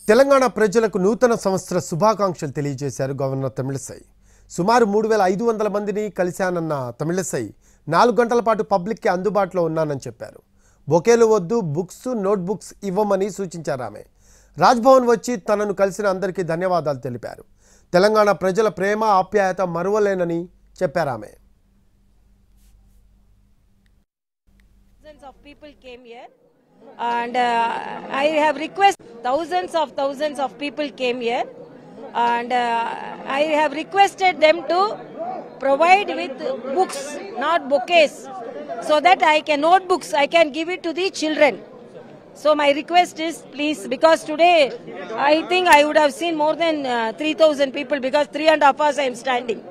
తెలంగాణ ప్రజలకు నూతన సంవత్సర శుభాకాంక్షలు తెలియజేశారు గవర్నర్ తమిళిసై. సుమారు 3500 మందిని కలిశానన్న తమిళిసై 4 గంటల పాటు పబ్లిక్కి అందుబాటులో ఉన్నానని చెప్పారు. బొకేలు వద్దు, బుక్స్, నోట్బుక్స్ ఇవ్వమని సూచించారు ఆమె. రాజ్భవన్ వచ్చి తనను కలిసిన అందరికీ ధన్యవాదాలు తెలిపారు. తెలంగాణ ప్రజల ప్రేమ ఆప్యాయత మరువలేనని చెప్పారు ఆమె. Of people came here and I have requested thousands of people came here and I have requested them to provide with books, not bouquets, so that notebooks I can give it to the children. So my request is, please, because today I think I would have seen more than 3000 people, because 3.5 hours I am standing.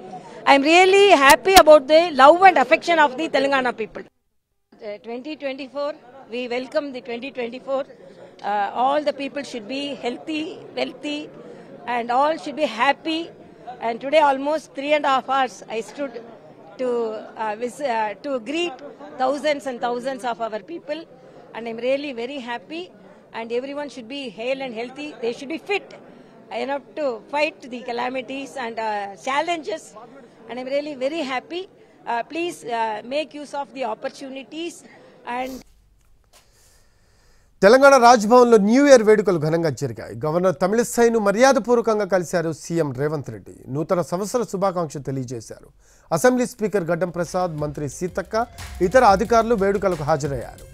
I am really happy about the love and affection of the Telangana people. 2024, we welcome the 2024. All the people should be healthy, wealthy, and all should be happy. And today almost 3.5 hours I stood to greet thousands and thousands of our people, and I'm really very happy. And everyone should be hale and healthy. They should be fit enough to fight the calamities and challenges. And I'm really very happy. Please make use of the opportunities. And Telangana రాజ్భవన్లో new year వేడుకలు ఘనంగా జరిగాయి. Governor తమిళిసైను మర్యాదపూర్వకంగా కలిశారు CM Revanth Reddy. నూతన సంవత్సర శుభాకాంక్షలు తెలియజేశారు. అసెంబ్లీ స్పీకర్ గడ్డం ప్రసాద్, మంత్రి సీతక్క, ఇతర అధికారులు వేడుకలకు హాజరయ్యారు.